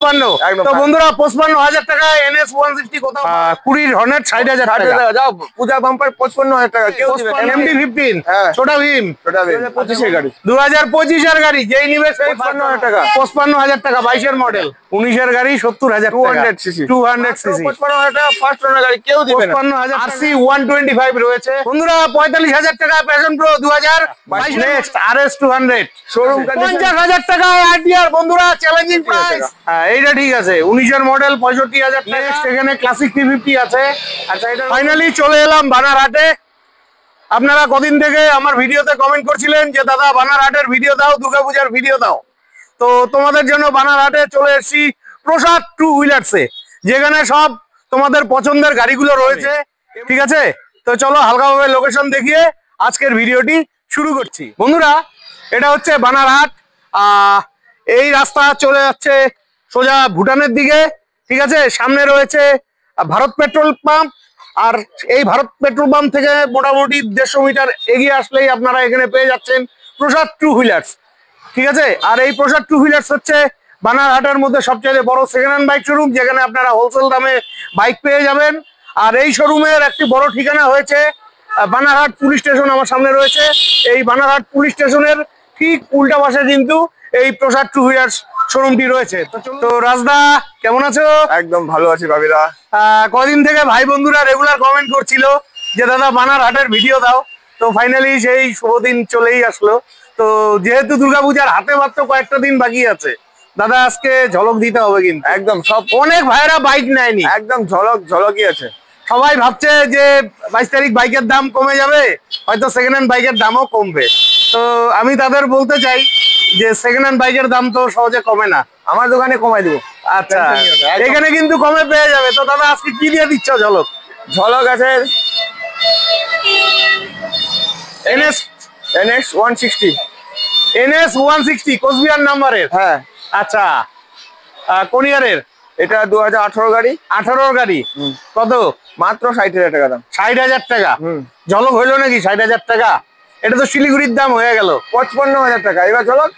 55। তো বন্ধুরা 55,000 টাকা NS 160 কোথাও 20 হর্নেট 60,000 টাকা। যাও পূজা বাম্পার 55,000 টাকা কেউ দিবে না। MD 15 ছোটা ভীম 2025 এর গাড়ি 2025 এর গাড়ি যেই নিবে সেই 55,000 টাকা 55,000 টাকা 22 এর মডেল 19 এর গাড়ি 70,000 টাকা 200 সিসি 55,000 টাকা ফার্স্ট ওনার গাড়ি কেউ দিবে না। 55,000 RC 125 রয়েছে বন্ধুরা 45,000 টাকা passion pro 2022 next RS 200 showroom 50,000 টাকা RTR বন্ধুরা চ্যালেঞ্জিং প্রাইস। হ্যাঁ এইটা ঠিক আছে 19 এর মডেল 65,000 টাকা। নেক্সট এখানে ক্লাসিক 350 আছে। আচ্ছা এটা ফাইনালি চলে এলাম বানারহাটে। আপনারা কদিন থেকে আমার ভিডিওতে কমেন্ট করছিলেন যে দাদা বানারহাটের ভিডিও দাও, দুর্গাপূজার ভিডিও দাও। তো তোমাদের জন্য বানারহাটে চলে এসেছি প্রসাদ টু হুইলার্সে, যেখানে সব তোমাদের পছন্দের গাড়িগুলো রয়েছে। ঠিক আছে, তো চলো হালকাভাবে লোকেশন দেখিয়ে আজকের ভিডিওটি শুরু করছি। বন্ধুরা এটা হচ্ছে বানারহাট, এই রাস্তা চলে যাচ্ছে সোজা ভুটানের দিকে। ঠিক আছে, সামনে রয়েছে ভারত পেট্রোল পাম্প, আর এই ভারত পেট্রোল পাম্প থেকে মোটামুটি 150 মিটার এগিয়ে আসলেই আপনারা এখানে পেয়ে যাচ্ছেন প্রসাদ টু হুইলার্স। ঠিক আছে, আর এই প্রসাদ টু হুইলার্স হচ্ছে বানারহাটের মধ্যে সবচেয়ে বড় সেকেন্ড হ্যান্ড বাইক শোরুম, যেখানে আপনারা হোলসেল দামে বাইক পেয়ে যাবেন। আর এই শোরুমের একটি বড় ঠিকানা হয়েছে বানারহাট পুলিশ স্টেশন আমার সামনে রয়েছে। এই বানারহাট পুলিশ স্টেশনের ঠিক উল্টা পাশে কিন্তু এই প্রসাদ টু হুইলার্স শোরুমটি রয়েছে। তো রাজদা কেমন আছো? একদম ভালো আছি বাবিদা। কদিন থেকে ভাই বন্ধুরা রেগুলার কমেন্ট করছিল যে দাদা বানারহাটের ভিডিও দাও। তো ফাইনালি সেই শুভ দিন চলেই আসলো। তো যেহেতু দুর্গাপূজার হাতে মাত্র কয়েকটা দিন বাকি আছে, দাদা আজকে ঝলক দিতে হবে কিন্তু। একদম সব অনেক ভাইরা বাইক নেয়নি, একদম ঝলকই আছে। সবাই ভাবছে যে 22 তারিখ বাইকের দাম কমে যাবে, হয়তো সেকেন্ড হ্যান্ড বাইকের দামও কমবে। তো আমি তাদের বলতে চাই যে সেকেন্ড হ্যান্ড বাইকের দাম তো সহজে কমে না, আমার দোকানে কমাই দিব। আচ্ছা এখানে কিন্তু কমে পেয়ে যাবে। তো দাদা আজকে কি দিয়ে দিচ্ছ ঝলক? ঝলক আছে NS 160 NS 160 কোচবিহার নাম্বারের। হ্যাঁ আচ্ছা কোন ইয়ারের? এটা 2018 গাড়ি। 18 গাড়ি। কত? মাত্র 60,000 টাকা দাম। 60,000 টাকা। ঝলক হইলো নাকি 60,000 টাকা? এটা তো শিলিগুড়ির দাম হয়ে গেল। 55,000 টাকা। এবার ঝলক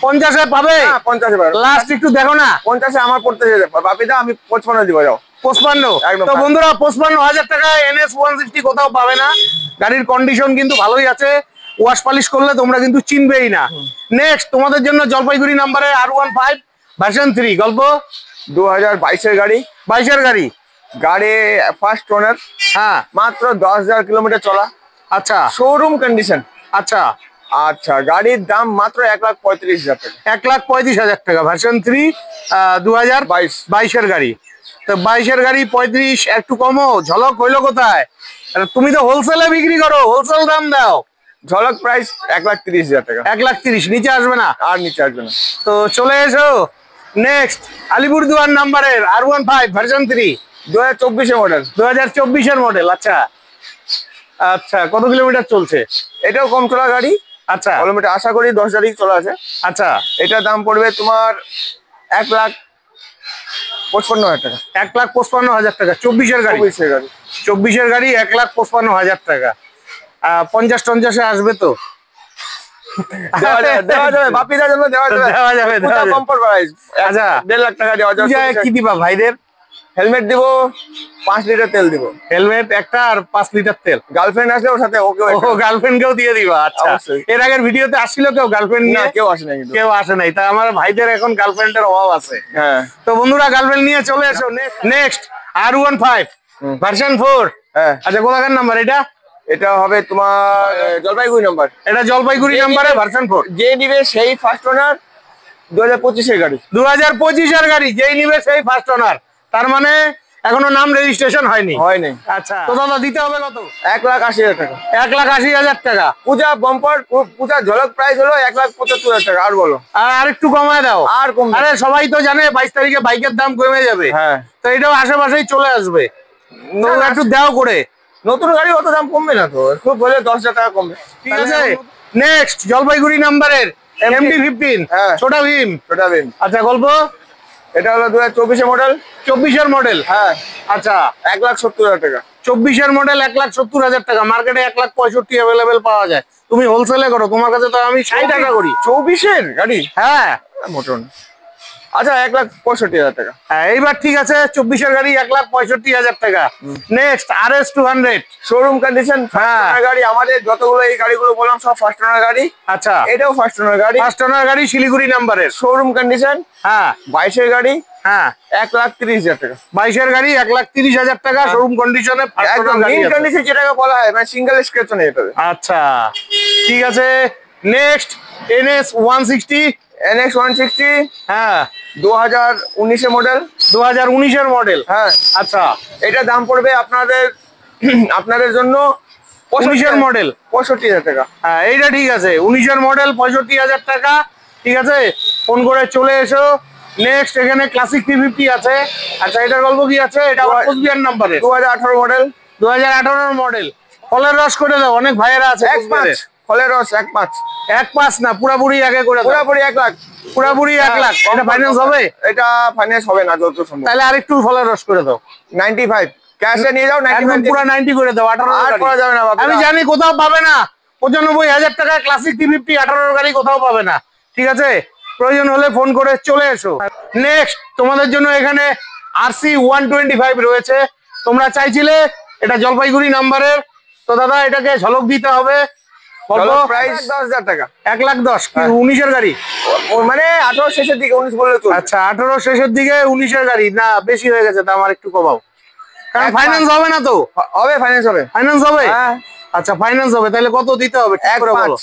50-এ পাবে? 50 পাবে। লাস্ট একটু দেখো না। 50 আমার পড়তে বাপিদা, আমি 55 দিব। যাও 55। তো বন্ধুরা 55,000 টাকা NS 160 কোথাও পাবে না। গাড়ির কন্ডিশন কিন্তু ভালোই আছে, ওয়াশ পালিশ করলে তোমরা কিন্তু চিনবেই না। নেক্সট তোমাদের জন্য জলপাইগুড়ি নাম্বারে R15 ভার্সন 3 গল্প 2022 এর গাড়ি। 22 এর গাড়ি ফার্স্ট ওনার। হ্যাঁ মাত্র 10,000 কিলোমিটার চলা। আচ্ছা শোরুম কন্ডিশন। আচ্ছা আচ্ছা গাড়ির দাম মাত্র 1,35,000 টাকা। 1,35,000 টাকা ভার্সন 3 2022 এর গাড়ি। তো 22 এর গাড়ি 35 একটু কমও। ঝলক হইলো কোথায়? তুমি তো হোলসেলে বিক্রি করো, হোলসেল দাম দাও। ঝলক প্রাইস 1,30,000 টাকা। 1,30,000 নিচে আসবে না, আর নিচে আসবে না। তো চলে এসো নেক্সট আলিপুরদুয়ার নাম্বারের R15 ভার্সন 3 2024 এর মডেল। 2024 এর মডেল। আচ্ছা আচ্ছা কত কিলোমিটার চলছে? এটাও কম চলা গাড়ি। আচ্ছা কিলোমিটার আশা করি 10 তারিখ চলা আছে। আচ্ছা এটার দাম পড়বে তোমার 1,55,000 টাকা। 1,55,000 টাকা। 24 এর গাড়ি। 24 এর গাড়ি 1,55,000 টাকা। 50-50-এ আসবে তো? দেওয়া যাবে বাপিদার জন্য দেওয়া যাবে। Comfort price. আচ্ছা 1.5 লাখ টাকা দেওয়া যাবে। কি দিবা ভাইদের? হেলমেট দিব, 5 লিটার তেল দিব। হেলমেট একটা আর 5 লিটার তেল। গার্লফ্রেন্ড আসলে ওর সাথে ওকে গার্লফ্রেন্ডকেও দিয়ে দিবা? আচ্ছা এর আগের ভিডিওতে আসছিল কেউ গার্লফ্রেন্ড নিয়ে? কেউ আসে নাই, কেউ আসে নাই। তা আমার ভাইদের এখন গার্লফ্রেন্ডের অভাব আছে। হ্যাঁ তো বন্ধুরা গার্লফ্রেন্ড নিয়ে চলে এসো। Next R15 version 4। হ্যাঁ আচ্ছা কোথাকার নাম্বার এটা? এটা হবে তোমার জলপাইগুড়ি নাম্বার। এটা জলপাইগুড়ি নাম্বারে ভার্সন 4। যে নিবে সেই ফার্স্ট ওনার। 2025 এর গাড়ি। 2025 এর গাড়ি যেই নিবে সেই ফার্স্ট ওনার। তার মানে এখনো নাম রেজিস্ট্রেশন হয়নি? আচ্ছা তো দাদা দিতে হবে কত? 1,80,000 টাকা। 1,80,000 টাকা। পূজা বাম্পার পূজা ঝলক প্রাইস হলো 1,75,000 টাকা। আর বলো আর একটু কমায় দাও। আর কম? আরে সবাই তো জানে 22 তারিখে বাইকের দাম কমে যাবে। হ্যাঁ তো এটাও আশেপাশেই চলে আসবে, তো একটু দাও করে। নতুন গাড়ি অত দাম কমবে না তো, খুব বলে 10,000 টাকা কমবে। ঠিক আছে নেক্সট জলপাইগুড়ি নাম্বারের MD 15 ছোটা ভীম। আচ্ছা গল্প এটা হলো 2024 এর মডেল। 24 এর মডেল। হ্যাঁ আচ্ছা 1,70,000 টাকা। 24 এর মডেল 1,70,000 টাকা। মার্কেটে 1,65,000 অ্যাভেলেবেল পাওয়া যায়। তুমি হোলসেলে করো, তোমার কাছে তো আমি 60 টাকা করি। 24 এর গাড়ি? হ্যাঁ মোটর আচ্ছা 1,65,000 টাকা। হ্যাঁ এইবার ঠিক আছে, 24-এর গাড়ি 1,65,000 টাকা। নেক্সট RS 200 শোরুম কন্ডিশন গাড়ি। আমাদের যতগুলো এই গাড়িগুলো বললাম সব ফার্স্ট ওনার গাড়ি। আচ্ছা এটাও ফার্স্ট ওনার গাড়ি। ফার্স্ট ওনার গাড়ি, শিলিগুড়ি নাম্বারের, শোরুম কন্ডিশন। হ্যাঁ 22-এর গাড়ি। হ্যাঁ 1,30,000 টাকা। 22-এর গাড়ি 1,30,000 টাকা, শোরুম কন্ডিশনে একদম মেইন কন্ডিশন যেটাকে বলা হয়, মানে সিঙ্গেল স্ক্র্যাচ নেই এটা। আচ্ছা ঠিক আছে। Next NS 160। NS 160 হ্যাঁ 2019-এর মডেল। 2019-এর মডেল। হ্যাঁ আচ্ছা এটা দাম পড়বে আপনাদের জন্য 19-এর মডেল 65,000 টাকা। হ্যাঁ এইটা ঠিক আছে, 19-এর মডেল 65,000 টাকা। ঠিক আছে, ফোন করে চলে এসো। নেক্সট এখানে ক্লাসিক 350 আছে। আচ্ছা এটার গল্প কি আছে? এটা কোচবিহার নাম্বারে, 2018 মডেল। 2018-এর মডেল। ফলের রস করে দাও, অনেক ভাইয়েরা আছে। 1,5 ফলের রস 1,5। 1,5 না, পুরাপুরি আগে করে দাও। পুরাপুরি 1 লাখ। পুরাপুরি 1 লাখ। এটা ফাইন্যান্স হবে? এটা ফাইন্যান্স হবে না যত সম্ভব। তাহলে আরেকটু ফলের রস করে দাও। 95 ক্যাশে নিয়ে যাও। 95 পুরো 90 করে দাও। 18 আর করা যাবে না বাবা। আমি জানি কোথাও পাবে না। 95,000 টাকা ক্লাসিক 350 18 গাড়ি কোথাও পাবে না। ঠিক আছে, প্রয়োজন হলে ফোন করে চলে এসো। নেক্সট তোমাদের জন্য এখানে RC 125 রয়েছে। তোমরা চাইছিলে এটা জলপাইগুড়ি নাম্বারের, তো দাদা এটাকে ঝলক দিতে হবে। প্রাইস 10,000 টাকা। 1,10,000 কি 19-এর গাড়ি? মানে 18 শেষের দিকে 19 বললে তো। আচ্ছা 18 শেষের দিকে 19-এর গাড়ি না, বেশি হয়ে গেছে, দাম আর একটু কমাও। কারণ ফাইন্যান্স হবে না তো? হবে, ফাইন্যান্স হবে। ফাইন্যান্স হবে? হ্যাঁ আচ্ছা ফাইন্যান্স হবে, তাহলে কত দিতে হবে ঠিক করে বলো।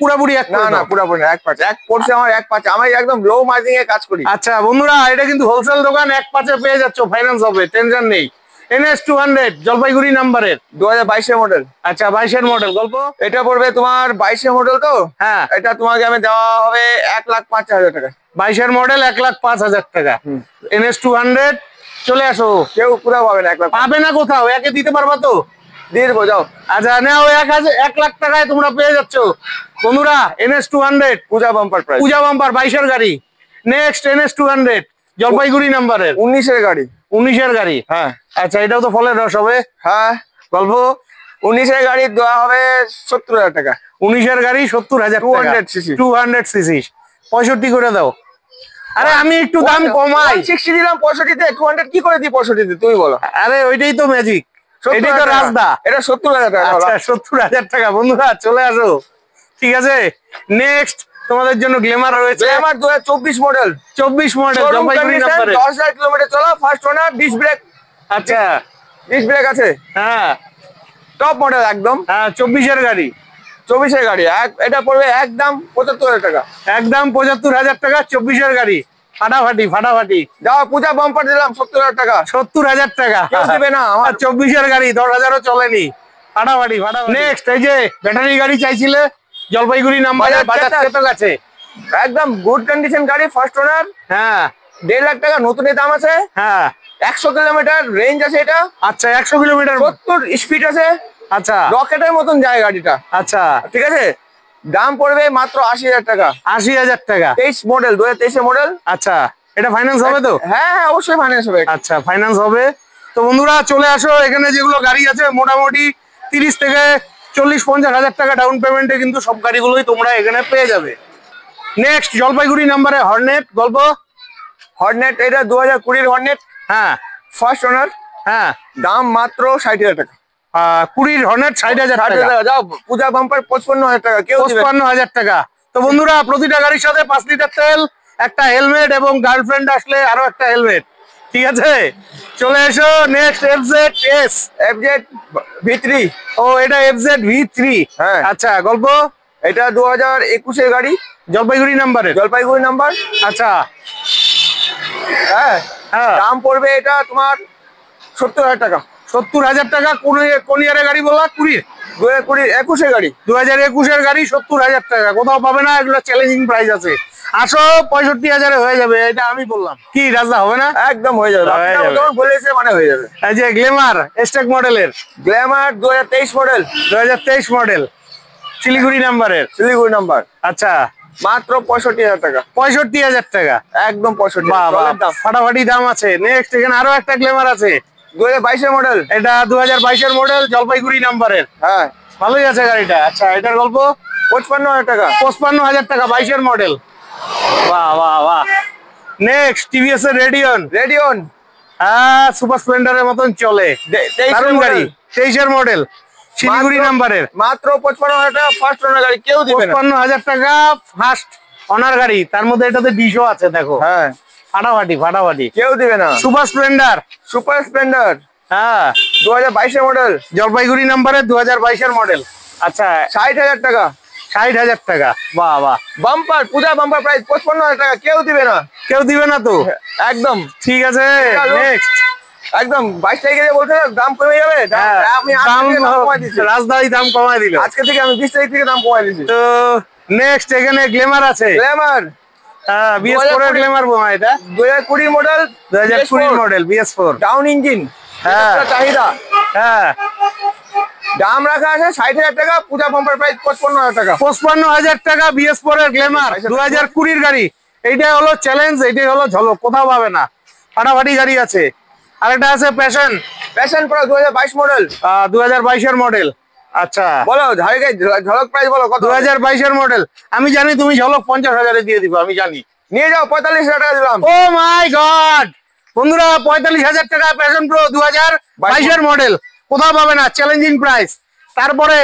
পুরোপুরি এক না না পুরোপুরি 1,5 এক পড়ছে আমার 1,5। আমি একদম লো মার্জিন এ কাজ করি। আচ্ছা বন্ধুরা, এটা কিন্তু হোলসেল দোকান, 1,5-এ পেয়ে যাচ্ছ, ফাইন্যান্স হবে, টেনশন নেই। NS 200 জলপাইগুড়ি নাম্বারের, 2022-এর মডেল। আচ্ছা 22-এর মডেল। গল্প এটা পড়বে তোমার 22-এর মডেল তো। হ্যাঁ এটা তোমাকে আমি দেওয়া হবে 1,05,000 টাকা। 22-এর মডেল 1,05,000 টাকা। NS 200 চলে আসো। কেউ পুরো পাবে না, 1 লাখ পাবে না কোথাও, একে দিতে পারবা তো? দিয়ে দেবো যাও। আচ্ছা নাও, 1 লাখ টাকায় তোমরা পেয়ে যাচ্ছ বন্ধুরা। NS 200 পূজা বাম্পার প্রাইস। পূজা বাম্পার 22-এর গাড়ি। নেক্সট NS 200 জলপাইগুড়ি নাম্বারের, 19-এর গাড়ি। 19-এর গাড়ি। হ্যাঁ আচ্ছা এটাও তো ফলের রস হবে। হ্যাঁ গল্প 19-এর গাড়ি দেওয়া হবে 70,000 টাকা। 19-এর গাড়ি 70,000 200 সিসি। 200 সিসি 65 করে দাও। আরে আমি একটু দাম কমাই। 160 দিলাম 65-তে, 200 কি করে দিই 65-তে তুমি বলো? আরে ওইটাই তো ম্যাজিক, এটাই তো রাজদা। এটা 70,000 টাকা। আচ্ছা 70,000 টাকা বন্ধুরা, চলে আসো। ঠিক আছে, নেক্সট তোমাদের জন্য গ্ল্যামার রয়েছে। Glamour 2024 model. 24 মডেল জলপাইগুড়ি নাম্বারে, 10,000 কিলোমিটার চলা, ফার্স্ট ওনার, ডিস্ক ব্রেক। আচ্ছা ডিস্ক ব্রেক আছে। হ্যাঁ টপ মডেল একদম। হ্যাঁ 24-এর গাড়ি। 24-এর গাড়ি এটা পড়বে একদম 75,000 টাকা। একদম 75,000 টাকা 24-এর গাড়ি। ফাটাফাটি ফাটাফাটি। যাও পূজা বাম্পার দিলাম 70,000 টাকা। 70,000 টাকা কেউ দিবে না আমার। 24-এর গাড়ি 10,000ও চলেনি। ফাটাফাটি ফাটাফাটি। নেক্সট এই যে ব্যাটারি গাড়ি চাইছিলে, জলপাইগুড়ি নাম্বারে, বাজাজ চেতক আছে। একদম গুড কন্ডিশন গাড়ি, ফার্স্ট ওনার। হ্যাঁ 1.5 লাখ টাকা নতুন দাম আছে। হ্যাঁ 100 কিলোমিটার রেঞ্জ আছে এটা। আচ্ছা 100 কিলোমিটার 70 স্পিড আছে। আচ্ছা রকেটের মতন যায় গাড়িটা। আচ্ছা ঠিক আছে, দাম পড়বে মাত্র 80,000 টাকা। 80,000 টাকা 23 মডেল, 2023-এর মডেল। আচ্ছা এটা ফাইন্যান্স হবে তো? হ্যাঁ হ্যাঁ অবশ্যই ফাইন্যান্স হবে। আচ্ছা ফাইন্যান্স হবে। তো বন্ধুরা চলে আসো, এখানে যেগুলো গাড়ি আছে মোটামুটি 30 থেকে 40-50 হাজার টাকা ডাউন পেমেন্টে কিন্তু সব গাড়িগুলোই তোমরা এখানে পেয়ে যাবে। নেক্সট জলপাইগুড়ি নাম্বারে হর্নেট। গল্প হর্নেট এটা 2020-এর হর্নেট। হ্যাঁ ফার্স্ট ওনার। হ্যাঁ দাম মাত্র 60,000 টাকা। 20 হর্নেট 60,000 টাকা। যাও পূজা বাম্পার 55,000 টাকা। কেউ 55,000 টাকা। তো বন্ধুরা প্রতিটা গাড়ির সাথে 5 লিটার তেল, একটা হেলমেট এবং গার্লফ্রেন্ড আসলে আরো একটা হেলমেট। ঠিক আছে, চলে এসো। Next FZ V3। ও এটা FZ V3। হ্যাঁ আচ্ছা গল্প এটা 2021-এর গাড়ি, জলপাইগুড়ি নাম্বারে, জলপাইগুড়ি নাম্বার। আচ্ছা হ্যাঁ হ্যাঁ দাম পড়বে এটা তোমার 70,000 টাকা। 70,000 টাকা। কোন ইয়ারের গাড়ি বললা? 2021-এর গাড়ি। 2021-এর গাড়ি 70,000 টাকা, কোথাও পাবে না। এগুলো চ্যালেঞ্জিং প্রাইস আছে। আসো 65,000-এ হয়ে যাবে, এটা আমি বললাম। কি রাজা হবে না? একদম হয়ে যাবে, যখন বলেছে মানে হয়ে যাবে। এই যে গ্ল্যামার স্টেক মডেলের, গ্ল্যামার 2023 মডেল, 2023 মডেল, শিলিগুড়ি নাম্বারের, শিলিগুড়ি নাম্বার। আচ্ছা মাত্র 65,000 টাকা। 65,000 টাকা একদম 65। বাহ, ফাটাফাটি দাম আছে। নেক্সট এখানে আরো একটা গ্ল্যামার আছে, 2022-এর মডেল। এটা 2022-এর মডেল, জলপাইগুড়ি নাম্বারের। হ্যাঁ ভালোই আছে গাড়িটা। আচ্ছা এটার গল্প 55,000 টাকা। 55,000 টাকা 22-এর মডেল। বাহ বাহ বাহ। নেক্সট টিভিএস এর রেডিয়ন। রেডিয়ন হ্যাঁ, সুপার স্প্লেন্ডারের মতন চলে। দারুণ গাড়ি, 23 এর মডেল, শিলিগুড়ি নাম্বারের, মাত্র 55,000 টাকা ফার্স্ট ওনার গাড়ি, কেউ দিবে না। 55,000 টাকা ফার্স্ট ওনার গাড়ি, তার মধ্যে এটাতে ডিশও আছে দেখো। হ্যাঁ, ফাটাফাটি ফাটাফাটি, কেউ দিবে না। Super Splendor. সুপার স্প্লেন্ডার হ্যাঁ, 2022 এর মডেল, জলপাইগুড়ি নাম্বারের, 2022 এর মডেল। আচ্ছা, 60,000 টাকা। 60,000 টাকা, বাহ বাহ। বাম্পার, পূজা বাম্পার প্রাইস 55,000 টাকা, কেউ দিবে না। কেউ দিবে না তো? একদম ঠিক আছে, নেক্সট। একদম 22 তারিখে যে বলছে দাম কমে যাবে, আমি দাম রাজধানী দাম কমায় দিল। আজকে থেকে আমি 20 তারিখ থেকে দাম কমায় দিচ্ছি। তো নেক্সট এখানে গ্ল্যামার আছে। গ্ল্যামার, হ্যাঁ, BS4 এর গ্ল্যামার বোমা, এটা 2020 model, 2020 model BS4 down engine. হ্যাঁ, চাহিদা। হ্যাঁ, দাম রাখা আছে 60,000 টাকা, পূজা বাম্পার প্রাইস 55,000 টাকা। 55,000 টাকা BS4 এর গ্ল্যামার, 2020 এর গাড়ি। এইটাই হলো চ্যালেঞ্জ, এইটাই হলো ঝলক, কোথাও পাবে না। ফাটাফাটি গাড়ি আছে। আরেকটা আছে প্যাশন। প্যাশন প্রো 2022 মডেল, 2022 এর মডেল। আচ্ছা, বলো ঝলক প্রাইস বলো কত? 2022 এর মডেল। আমি জানি তুমি ঝলক 50,000 দিয়ে দিবে, আমি জানি। নিয়ে যাও, 45,000 টাকা দিলাম। ও মাই গড বন্ধুরা, 45,000 টাকা প্যাশন প্রো 2022 এর মডেল, কোথাও পাবে না, চ্যালেঞ্জিং প্রাইস। তারপরে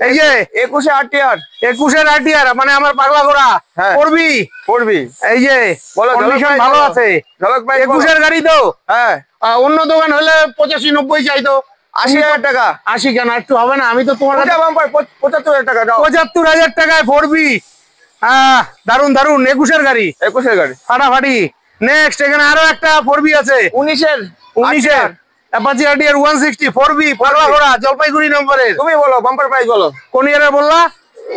এই যে 21 RTR, 21 RTR, মানে আমার পাগলা ঘোড়া। হ্যাঁ, করবি এই যে বলো, কন্ডিশন ভালো আছে। ঝলক প্রাইস 21 এর গাড়ি তো। হ্যাঁ, অন্য দোকান হলে 85-90 চাইতো, 80,000 টাকা। 80 কেন, একটু হবে না? আমি তো তোমার পূজা বাম্পার 75,000 টাকা দাও। 75,000 টাকায় 4B। দারুন দারুন, 21 এর গাড়ি, 21 এর গাড়ি, ফাটাফাটি। নেক্সট এখানে আরো একটা 4B আছে, 19 এর অ্যাপাচি RTR 160 4B, পাগলা ঘোড়া, জলপাইগুড়ি নম্বরের। তুমি বলো বাম্পার প্রাইস বলো। কোন ইয়ারে বললা?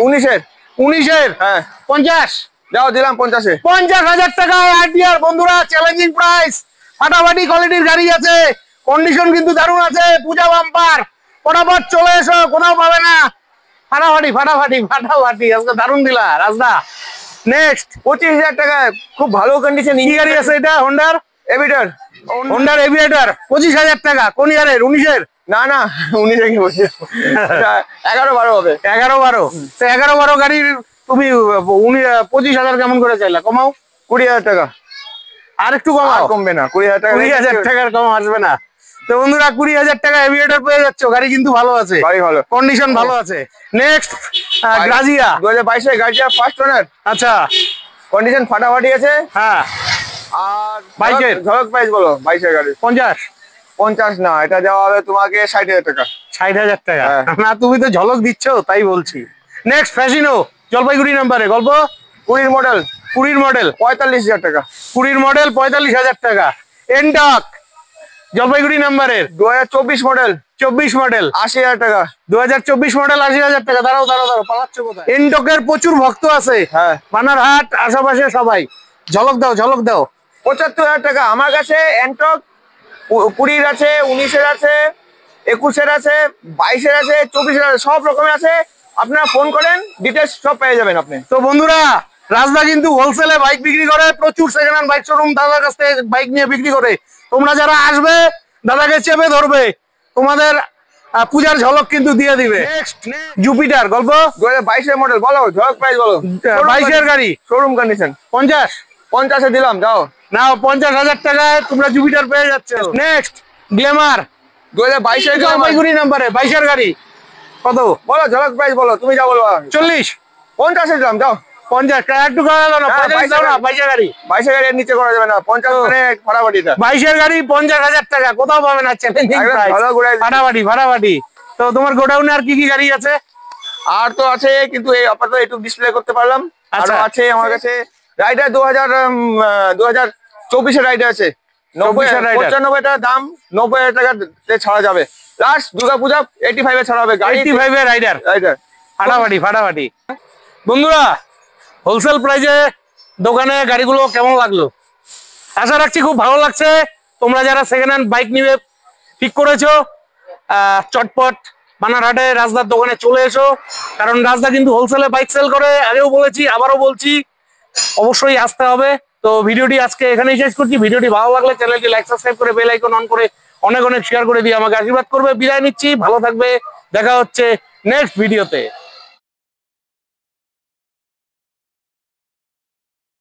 19 এর। হ্যাঁ, 50। যাও দিলাম 50 এ। 50,000 টাকা RTR বন্ধুরা, চ্যালেঞ্জিং প্রাইস। ফাটাফাটি কোয়ালিটির গাড়ি আছে, কন্ডিশন কিন্তু দারুণ আছে। পূজা বাম্পার, ফটাফট চলে এসো, কোথাও পাবে না। ফাটাফাটি ফাটাফাটি ফাটাফাটি, আজকে দারুণ দিলা রাজদা। নেক্সট 25,000 টাকায় খুব ভালো কন্ডিশন কি গাড়ি আছে এটা? হোন্ডার এভিটার। হোন্ডার এভিয়েটার, 25,000 টাকা। কোন ইয়ারের? 19 এর? না না, 19 এর কি বলছি, 11-12 হবে। 11-12 তো 11-12 গাড়ির তুমি 25,000 কেমন করে চাইলা? কমাও 20,000 টাকা। আর একটু কমাও। কমবে না, 20,000 টাকা। 20,000 টাকার কম আসবে না তো বন্ধুরা। 20,000 টাকা এভিয়েটার পেয়ে যাচ্ছ, গাড়ি কিন্তু ভালো আছে, গাড়ি ভালো, কন্ডিশন ভালো আছে। নেক্সট গ্রাজিয়া 2022 এর গাড়িটা ফার্স্ট ওনার। আচ্ছা, কন্ডিশন ফাটাফাটি আছে। হ্যাঁ, আর বাইকের ঝলক প্রাইস বলো। 22 এর গাড়ি 50 না, এটা দেওয়া হবে তোমাকে 60,000 টাকা। 60,000 টাকা না, তুমি তো ঝলক দিচ্ছ তাই বলছি। নেক্সট ফ্যাসিনো, জলপাইগুড়ি নাম্বারে, গল্প 20 মডেল, 20 মডেল, 45,000 টাকা। 20 মডেল, 45,000 টাকা। এনটক, জলপাইগুড়ি নাম্বারের, 2024 মডেল, 24 মডেল, 80,000 টাকা। 2024 মডেল, 80,000 টাকা। দাঁড়াও দাঁড়াও দাঁড়াও, পালাচ্ছ কোথায়? এনটকের প্রচুর ভক্ত আছে। হ্যাঁ, বানারহাট আশেপাশে সবাই। ঝলক দাও ঝলক দাও। 75,000 টাকা। আমার কাছে এনটক 20 আছে, 19 এর আছে, 21 এর আছে, 22 এর আছে, 24 এর আছে, সব রকমের আছে। আপনারা ফোন করেন, ডিটেলস সব পেয়ে যাবেন আপনি। তো বন্ধুরা, রাজদা কিন্তু হোলসেলে বাইক বিক্রি করে, প্রচুর সেকেন্ড হ্যান্ড বাইক শোরুম দাদার কাছ থেকে বাইক নিয়ে বিক্রি করে। তোমরা যারা আসবে দাদাকে চেপে ধরবে, তোমাদের পূজার ঝলক কিন্তু দিয়ে দিবে। নেক্সট জুপিটার, গল্প 2022 এর মডেল, বলো ঝলক প্রাইস বলো। 22 এর গাড়ি, শোরুম কন্ডিশন। 50 এ দিলাম, যাও নাও। 50,000 টাকায় তোমরা জুপিটার পেয়ে যাচ্ছ। নেক্সট গ্ল্যামার, 2022 এর জলপাইগুড়ি নাম্বারে, 22 এর গাড়ি, কত বলো? ঝলক প্রাইস বলো, তুমি যা বলবা। 40। 50 এ দিলাম, যাও। 50 টাকা একটু করা গেল না, 45 দাও না। 22 এর গাড়ি, 22 এর গাড়ির নিচে করা যাবে না। 50 মানে ফাটাফাটিটা। 22 এর গাড়ি 50,000 টাকা, কোথাও পাবে না, চ্যালেঞ্জিং প্রাইস। ফাটাফাটি ফাটাফাটি। তো তোমার গোডাউনে আর কি কি গাড়ি আছে? আর তো আছে, কিন্তু এই আপাতত একটু ডিসপ্লে করতে পারলাম। আর আছে আমার কাছে রাইডার 2024 এর রাইডার আছে। 95 টাকা দাম, 90,000 টাকা ছাড়া যাবে। লাস্ট দুর্গাপূজা 85 এ ছাড়া হবে গাড়ি। 85 এর রাইডার ফাটাফাটি ফাটাফাটি। বন্ধুরা, হোলসেল প্রাইজে দোকানে গাড়িগুলো কেমন লাগলো? আশা রাখছি খুব ভালো লাগছে। তোমরা যারা সেকেন্ড হ্যান্ড বাইক নিবে ঠিক করেছো, চটপট বানারহাটে রাজদার দোকানে চলে এসো, কারণ রাজদা কিন্তু হোলসেলে বাইক সেল করে। আগেও বলেছি, আবারও বলছি, অবশ্যই আসতে হবে। তো ভিডিওটি আজকে এখানেই শেষ করছি। ভিডিওটি ভালো লাগলে চ্যানেলটি লাইক সাবস্ক্রাইব করে বেল আইকন অন করে অনেক অনেক শেয়ার করে দিয়ে আমাকে আশীর্বাদ করবে। বিদায় নিচ্ছি, ভালো থাকবে, দেখা হচ্ছে নেক্সট ভিডিওতে।